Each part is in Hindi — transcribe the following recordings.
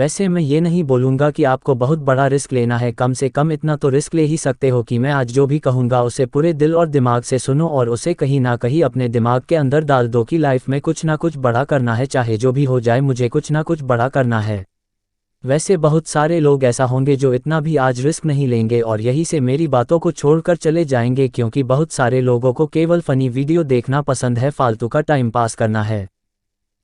वैसे मैं ये नहीं बोलूँगा कि आपको बहुत बड़ा रिस्क लेना है, कम से कम इतना तो रिस्क ले ही सकते हो कि मैं आज जो भी कहूँगा उसे पूरे दिल और दिमाग से सुनो और उसे कहीं ना कहीं अपने दिमाग के अंदर डाल दो कि लाइफ में कुछ ना कुछ बड़ा करना है, चाहे जो भी हो जाए मुझे कुछ ना कुछ बड़ा करना है। वैसे बहुत सारे लोग ऐसा होंगे जो इतना भी आज रिस्क नहीं लेंगे और यही से मेरी बातों को छोड़कर चले जाएंगे, क्योंकि बहुत सारे लोगों को केवल फनी वीडियो देखना पसंद है, फालतू का टाइम पास करना है।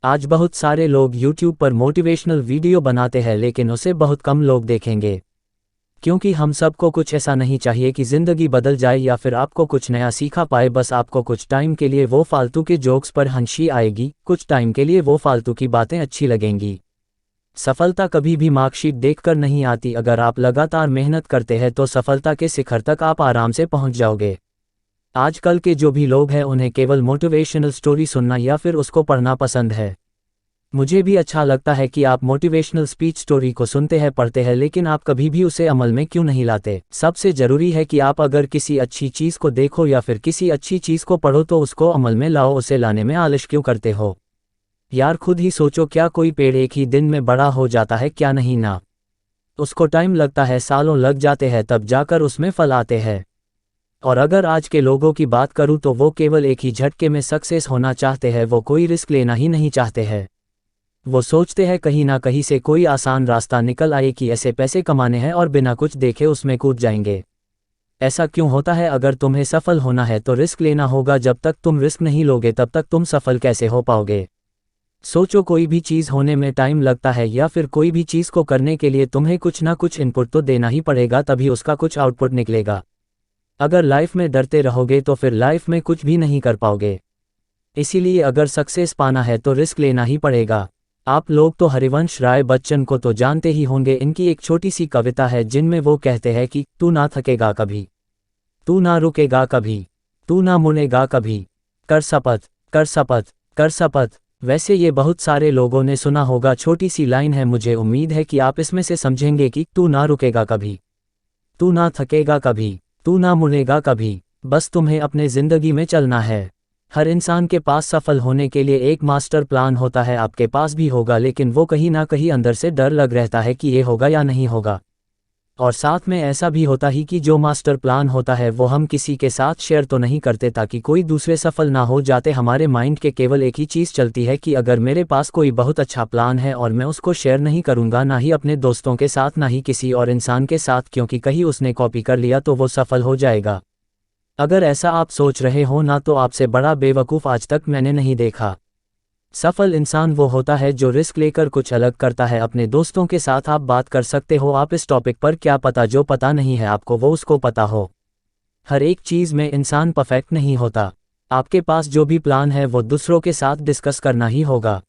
आज बहुत सारे लोग YouTube पर मोटिवेशनल वीडियो बनाते हैं लेकिन उसे बहुत कम लोग देखेंगे, क्योंकि हम सबको कुछ ऐसा नहीं चाहिए कि ज़िंदगी बदल जाए या फिर आपको कुछ नया सीखा पाए। बस आपको कुछ टाइम के लिए वो फालतू के जोक्स पर हंसी आएगी, कुछ टाइम के लिए वो फालतू की बातें अच्छी लगेंगी। सफलता कभी भी मार्कशीट देखकर नहीं आती, अगर आप लगातार मेहनत करते हैं तो सफलता के शिखर तक आप आराम से पहुंच जाओगे। आजकल के जो भी लोग हैं उन्हें केवल मोटिवेशनल स्टोरी सुनना या फिर उसको पढ़ना पसंद है। मुझे भी अच्छा लगता है कि आप मोटिवेशनल स्पीच स्टोरी को सुनते हैं, पढ़ते हैं, लेकिन आप कभी भी उसे अमल में क्यों नहीं लाते? सबसे ज़रूरी है कि आप अगर किसी अच्छी चीज़ को देखो या फिर किसी अच्छी चीज़ को पढ़ो तो उसको अमल में लाओ, उसे लाने में आलस क्यों करते हो? यार खुद ही सोचो, क्या कोई पेड़ एक ही दिन में बड़ा हो जाता है? क्या नहीं ना। उसको टाइम लगता है, सालों लग जाते हैं, तब जाकर उसमें फल आते हैं। और अगर आज के लोगों की बात करूं तो वो केवल एक ही झटके में सक्सेस होना चाहते हैं, वो कोई रिस्क लेना ही नहीं चाहते हैं। वो सोचते हैं कहीं ना कहीं से कोई आसान रास्ता निकल आए कि ऐसे पैसे कमाने हैं और बिना कुछ देखे उसमें कूद जाएंगे। ऐसा क्यों होता है? अगर तुम्हें सफल होना है तो रिस्क लेना होगा, जब तक तुम रिस्क नहीं लोगे तब तक तुम सफल कैसे हो पाओगे? सोचो, कोई भी चीज़ होने में टाइम लगता है या फिर कोई भी चीज़ को करने के लिए तुम्हें कुछ ना कुछ इनपुट तो देना ही पड़ेगा, तभी उसका कुछ आउटपुट निकलेगा। अगर लाइफ में डरते रहोगे तो फिर लाइफ में कुछ भी नहीं कर पाओगे। इसीलिए अगर सक्सेस पाना है तो रिस्क लेना ही पड़ेगा। आप लोग तो हरिवंश राय बच्चन को तो जानते ही होंगे, इनकी एक छोटी सी कविता है जिनमें वो कहते हैं कि तू ना थकेगा कभी, तू ना रुकेगा कभी, तू ना मुड़ेगा कभी, कर शपथ, कर शपथ, कर शपथ। वैसे ये बहुत सारे लोगों ने सुना होगा, छोटी सी लाइन है, मुझे उम्मीद है कि आप इसमें से समझेंगे कि तू ना रुकेगा कभी, तू ना थकेगा कभी, तू ना मुड़ेगा कभी, बस तुम्हें अपने ज़िंदगी में चलना है। हर इंसान के पास सफल होने के लिए एक मास्टर प्लान होता है, आपके पास भी होगा, लेकिन वो कहीं ना कहीं अंदर से डर लग रहता है कि ये होगा या नहीं होगा। और साथ में ऐसा भी होता ही कि जो मास्टर प्लान होता है वो हम किसी के साथ शेयर तो नहीं करते ताकि कोई दूसरे सफल ना हो जाते। हमारे माइंड के केवल एक ही चीज़ चलती है कि अगर मेरे पास कोई बहुत अच्छा प्लान है और मैं उसको शेयर नहीं करूँगा, ना ही अपने दोस्तों के साथ, ना ही किसी और इंसान के साथ, क्योंकि कहीं उसने कॉपी कर लिया तो वो सफल हो जाएगा। अगर ऐसा आप सोच रहे हो ना, तो आपसे बड़ा बेवकूफ़ आज तक मैंने नहीं देखा। सफल इंसान वो होता है जो रिस्क लेकर कुछ अलग करता है। अपने दोस्तों के साथ आप बात कर सकते हो आप इस टॉपिक पर, क्या पता जो पता नहीं है आपको वो उसको पता हो। हर एक चीज़ में इंसान परफेक्ट नहीं होता। आपके पास जो भी प्लान है वो दूसरों के साथ डिस्कस करना ही होगा।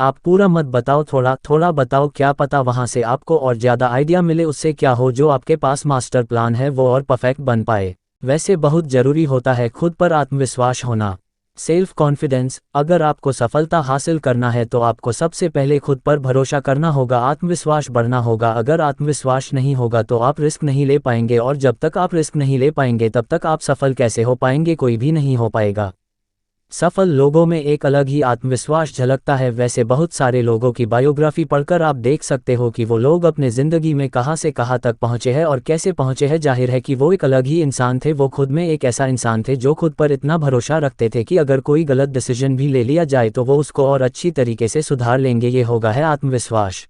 आप पूरा मत बताओ, थोड़ा थोड़ा बताओ, क्या पता वहाँ से आपको और ज़्यादा आइडिया मिले। उससे क्या हो, जो आपके पास मास्टर प्लान है वो और परफेक्ट बन पाए। वैसे बहुत ज़रूरी होता है खुद पर आत्मविश्वास होना, सेल्फ कॉन्फिडेंस। अगर आपको सफलता हासिल करना है तो आपको सबसे पहले खुद पर भरोसा करना होगा, आत्मविश्वास बढ़ना होगा। अगर आत्मविश्वास नहीं होगा तो आप रिस्क नहीं ले पाएंगे, और जब तक आप रिस्क नहीं ले पाएंगे तब तक आप सफल कैसे हो पाएंगे? कोई भी नहीं हो पाएगा। सफल लोगों में एक अलग ही आत्मविश्वास झलकता है। वैसे बहुत सारे लोगों की बायोग्राफी पढ़कर आप देख सकते हो कि वो लोग अपने ज़िंदगी में कहाँ से कहाँ तक पहुँचे हैं और कैसे पहुँचे हैं। जाहिर है कि वो एक अलग ही इंसान थे। वो खुद में एक ऐसा इंसान थे जो खुद पर इतना भरोसा रखते थे कि अगर कोई गलत डिसीजन भी ले लिया जाए तो वो उसको और अच्छी तरीके से सुधार लेंगे। ये होगा है आत्मविश्वास।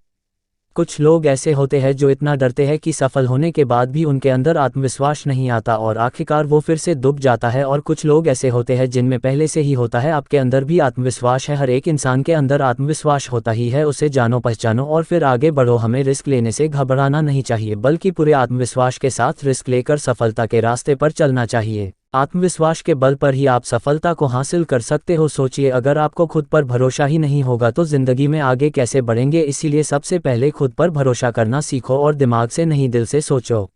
कुछ लोग ऐसे होते हैं जो इतना डरते हैं कि सफल होने के बाद भी उनके अंदर आत्मविश्वास नहीं आता और आखिरकार वो फिर से डूब जाता है। और कुछ लोग ऐसे होते हैं जिनमें पहले से ही होता है। आपके अंदर भी आत्मविश्वास है, हर एक इंसान के अंदर आत्मविश्वास होता ही है। उसे जानो, पहचानो और फिर आगे बढ़ो। हमें रिस्क लेने से घबराना नहीं चाहिए, बल्कि पूरे आत्मविश्वास के साथ रिस्क लेकर सफलता के रास्ते पर चलना चाहिए। आत्मविश्वास के बल पर ही आप सफलता को हासिल कर सकते हो। सोचिए, अगर आपको खुद पर भरोसा ही नहीं होगा तो ज़िंदगी में आगे कैसे बढ़ेंगे? इसीलिए सबसे पहले खुद पर भरोसा करना सीखो और दिमाग से नहीं दिल से सोचो।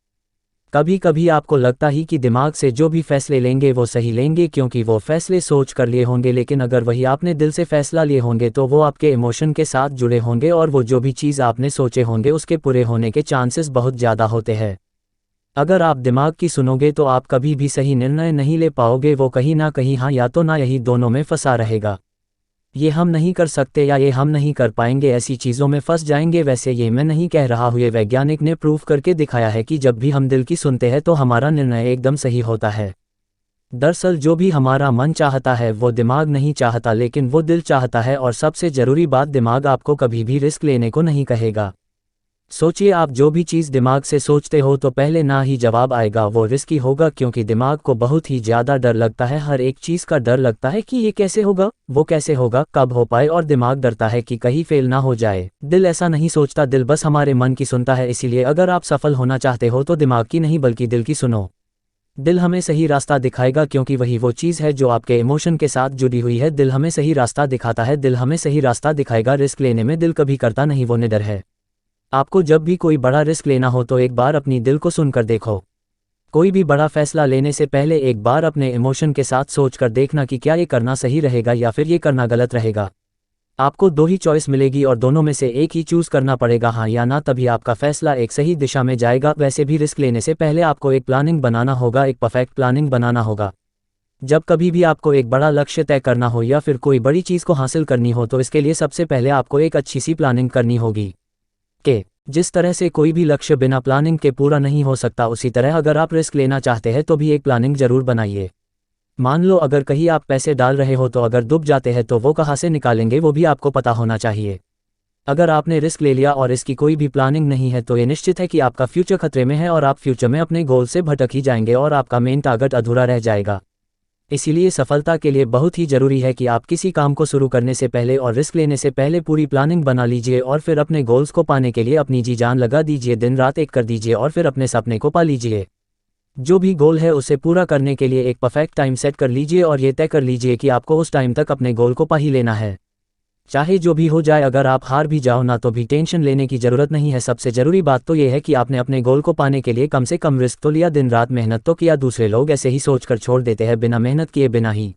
कभी कभी आपको लगता ही कि दिमाग से जो भी फैसले लेंगे वो सही लेंगे, क्योंकि वो फैसले सोच कर लिए होंगे, लेकिन अगर वही आपने दिल से फैसला लिए होंगे तो वो आपके इमोशन के साथ जुड़े होंगे और वो जो भी चीज़ आपने सोचे होंगे उसके पूरे होने के चांसेस बहुत ज़्यादा होते हैं। अगर आप दिमाग की सुनोगे तो आप कभी भी सही निर्णय नहीं ले पाओगे। वो कहीं ना कहीं हाँ या तो ना, यही दोनों में फंसा रहेगा। ये हम नहीं कर सकते या ये हम नहीं कर पाएंगे, ऐसी चीज़ों में फंस जाएंगे। वैसे ये मैं नहीं कह रहा हूँ, ये वैज्ञानिक ने प्रूव करके दिखाया है कि जब भी हम दिल की सुनते हैं तो हमारा निर्णय एकदम सही होता है। दरअसल जो भी हमारा मन चाहता है वो दिमाग नहीं चाहता, लेकिन वो दिल चाहता है। और सबसे ज़रूरी बात, दिमाग आपको कभी भी रिस्क लेने को नहीं कहेगा। सोचिए, आप जो भी चीज़ दिमाग से सोचते हो तो पहले ना ही जवाब आएगा वो रिस्की होगा, क्योंकि दिमाग को बहुत ही ज़्यादा डर लगता है। हर एक चीज़ का डर लगता है कि ये कैसे होगा, वो कैसे होगा, कब हो पाए, और दिमाग डरता है कि कहीं फेल ना हो जाए। दिल ऐसा नहीं सोचता, दिल बस हमारे मन की सुनता है। इसीलिए अगर आप सफल होना चाहते हो तो दिमाग की नहीं बल्कि दिल की सुनो। दिल हमें सही रास्ता दिखाएगा, क्योंकि वही वो चीज़ है जो आपके इमोशन के साथ जुड़ी हुई है। दिल हमें सही रास्ता दिखाता है, दिल हमें सही रास्ता दिखाएगा। रिस्क लेने में दिल कभी करता नहीं, वो निडर है। आपको जब भी कोई बड़ा रिस्क लेना हो तो एक बार अपनी दिल को सुनकर देखो। कोई भी बड़ा फैसला लेने से पहले एक बार अपने इमोशन के साथ सोचकर देखना कि क्या ये करना सही रहेगा या फिर ये करना गलत रहेगा। आपको दो ही चॉइस मिलेगी और दोनों में से एक ही चूज़ करना पड़ेगा, हाँ या ना, तभी आपका फैसला एक सही दिशा में जाएगा। वैसे भी रिस्क लेने से पहले आपको एक प्लानिंग बनाना होगा, एक परफेक्ट प्लानिंग बनाना होगा। जब कभी भी आपको एक बड़ा लक्ष्य तय करना हो या फिर कोई बड़ी चीज़ को हासिल करनी हो तो इसके लिए सबसे पहले आपको एक अच्छी सी प्लानिंग करनी होगी। कि जिस तरह से कोई भी लक्ष्य बिना प्लानिंग के पूरा नहीं हो सकता, उसी तरह अगर आप रिस्क लेना चाहते हैं तो भी एक प्लानिंग जरूर बनाइए। मान लो अगर कहीं आप पैसे डाल रहे हो तो अगर डूब जाते हैं तो वो कहाँ से निकालेंगे वो भी आपको पता होना चाहिए। अगर आपने रिस्क ले लिया और इसकी कोई भी प्लानिंग नहीं है तो ये निश्चित है कि आपका फ्यूचर खतरे में है और आप फ्यूचर में अपने गोल से भटक ही जाएंगे और आपका मेन टारगेट अधूरा रह जाएगा। इसीलिए सफलता के लिए बहुत ही ज़रूरी है कि आप किसी काम को शुरू करने से पहले और रिस्क लेने से पहले पूरी प्लानिंग बना लीजिए और फिर अपने गोल्स को पाने के लिए अपनी जी जान लगा दीजिए, दिन रात एक कर दीजिए और फिर अपने सपने को पा लीजिए। जो भी गोल है उसे पूरा करने के लिए एक परफेक्ट टाइम सेट कर लीजिए और ये तय कर लीजिए कि आपको उस टाइम तक अपने गोल को पा ही लेना है, चाहे जो भी हो जाए। अगर आप हार भी जाओ ना तो भी टेंशन लेने की ज़रूरत नहीं है। सबसे ज़रूरी बात तो ये है कि आपने अपने गोल को पाने के लिए कम से कम रिस्क तो लिया, दिन रात मेहनत तो किया। दूसरे लोग ऐसे ही सोचकर छोड़ देते हैं बिना मेहनत किए बिना ही।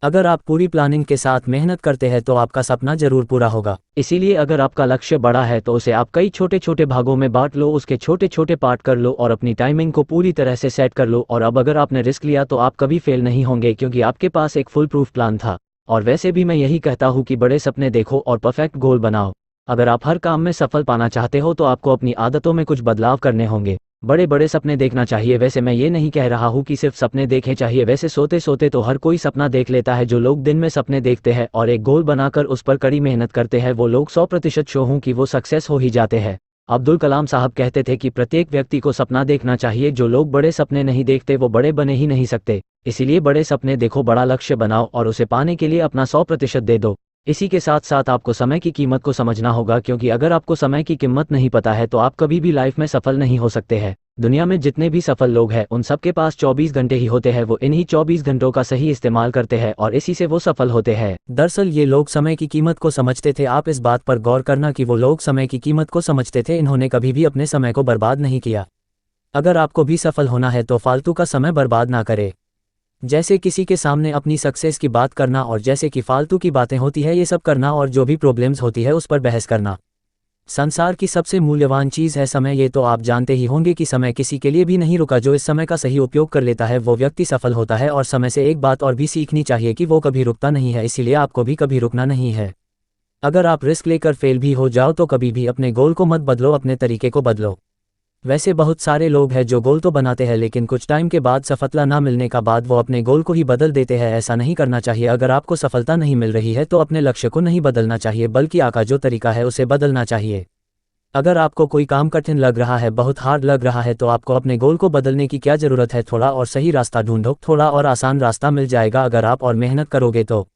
अगर आप पूरी प्लानिंग के साथ मेहनत करते हैं तो आपका सपना जरूर पूरा होगा। इसीलिए अगर आपका लक्ष्य बड़ा है तो उसे आप कई छोटे छोटे भागों में बांट लो, उसके छोटे छोटे पार्ट कर लो और अपनी टाइमिंग को पूरी तरह से सेट कर लो। और अब अगर आपने रिस्क लिया तो आप कभी फेल नहीं होंगे, क्योंकि आपके पास एक फुल प्रूफ प्लान था। और वैसे भी मैं यही कहता हूँ कि बड़े सपने देखो और परफेक्ट गोल बनाओ। अगर आप हर काम में सफल पाना चाहते हो तो आपको अपनी आदतों में कुछ बदलाव करने होंगे। बड़े बड़े सपने देखना चाहिए। वैसे मैं ये नहीं कह रहा हूँ कि सिर्फ सपने देखे चाहिए, वैसे सोते सोते तो हर कोई सपना देख लेता है। जो लोग दिन में सपने देखते हैं और एक गोल बनाकर उस पर कड़ी मेहनत करते हैं वो लोग 100% श्योर हूँ कि वो सक्सेस हो ही जाते हैं। अब्दुल कलाम साहब कहते थे कि प्रत्येक व्यक्ति को सपना देखना चाहिए। जो लोग बड़े सपने नहीं देखते वो बड़े बने ही नहीं सकते। इसीलिए बड़े सपने देखो, बड़ा लक्ष्य बनाओ और उसे पाने के लिए अपना 100% दे दो। इसी के साथ साथ आपको समय की कीमत को समझना होगा, क्योंकि अगर आपको समय की कीमत नहीं पता है तो आप कभी भी लाइफ में सफल नहीं हो सकते हैं। दुनिया में जितने भी सफल लोग हैं उन सबके पास 24 घंटे ही होते हैं। वो इन्हीं 24 घंटों का सही इस्तेमाल करते हैं और इसी से वो सफल होते हैं। दरअसल ये लोग समय की कीमत को समझते थे। आप इस बात पर गौर करना कि वो लोग समय की कीमत को समझते थे, इन्होंने कभी भी अपने समय को बर्बाद नहीं किया। अगर आपको भी सफल होना है तो फालतू का समय बर्बाद ना करें। जैसे किसी के सामने अपनी सक्सेस की बात करना और जैसे कि फालतू की बातें होती है ये सब करना और जो भी प्रॉब्लम्स होती है उस पर बहस करना। संसार की सबसे मूल्यवान चीज़ है समय। ये तो आप जानते ही होंगे कि समय किसी के लिए भी नहीं रुका। जो इस समय का सही उपयोग कर लेता है वो व्यक्ति सफल होता है। और समय से एक बात और भी सीखनी चाहिए कि वो कभी रुकता नहीं है, इसीलिए आपको भी कभी रुकना नहीं है। अगर आप रिस्क लेकर फेल भी हो जाओ तो कभी भी अपने गोल को मत बदलो, अपने तरीके को बदलो। वैसे बहुत सारे लोग हैं जो गोल तो बनाते हैं लेकिन कुछ टाइम के बाद सफलता ना मिलने का बाद वो अपने गोल को ही बदल देते हैं। ऐसा नहीं करना चाहिए। अगर आपको सफलता नहीं मिल रही है तो अपने लक्ष्य को नहीं बदलना चाहिए, बल्कि आपका जो तरीका है उसे बदलना चाहिए। अगर आपको कोई काम कठिन लग रहा है, बहुत हार्ड लग रहा है, तो आपको अपने गोल को बदलने की क्या ज़रूरत है। थोड़ा और सही रास्ता ढूंढो, थोड़ा और आसान रास्ता मिल जाएगा अगर आप और मेहनत करोगे तो।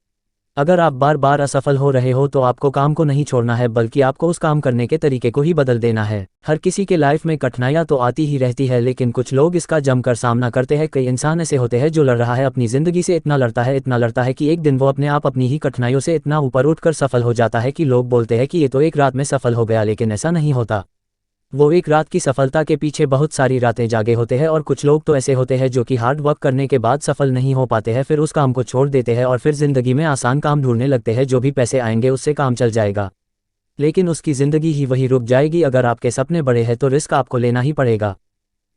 अगर आप बार बार असफल हो रहे हो तो आपको काम को नहीं छोड़ना है, बल्कि आपको उस काम करने के तरीके को ही बदल देना है। हर किसी के लाइफ में कठिनाइयाँ तो आती ही रहती है, लेकिन कुछ लोग इसका जमकर सामना करते हैं। कई इंसान ऐसे होते हैं जो लड़ रहा है अपनी ज़िंदगी से, इतना लड़ता है कि एक दिन वो अपने आप अपनी ही कठिनाइयों से इतना ऊपर उठकर सफल हो जाता है कि लोग बोलते हैं कि ये तो एक रात में सफल हो गया, लेकिन ऐसा नहीं होता। वो एक रात की सफलता के पीछे बहुत सारी रातें जागे होते हैं। और कुछ लोग तो ऐसे होते हैं जो कि हार्ड वर्क करने के बाद सफल नहीं हो पाते हैं, फिर उस काम को छोड़ देते हैं और फिर ज़िंदगी में आसान काम ढूंढने लगते हैं। जो भी पैसे आएंगे उससे काम चल जाएगा, लेकिन उसकी ज़िंदगी ही वही रुक जाएगी। अगर आपके सपने बड़े हैं तो रिस्क आपको लेना ही पड़ेगा।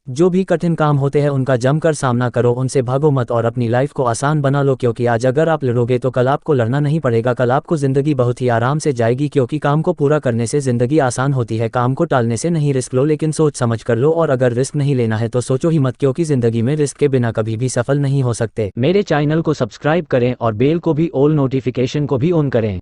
जो भी कठिन काम होते हैं उनका जमकर सामना करो, उनसे भागो मत और अपनी लाइफ को आसान बना लो, क्योंकि आज अगर आप लड़ोगे तो कल आपको लड़ना नहीं पड़ेगा। कल आपको जिंदगी बहुत ही आराम से जाएगी, क्योंकि काम को पूरा करने से जिंदगी आसान होती है। काम को टालने से नहीं, रिस्क लो, लेकिन सोच समझ कर लो, और अगर रिस्क नहीं लेना है तो सोचो ही मत, क्योंकि जिंदगी में रिस्क के बिना कभी भी सफल नहीं हो सकते। मेरे चैनल को सब्सक्राइब करें और बेल को भी ऑल नोटिफिकेशन को भी ऑन करें।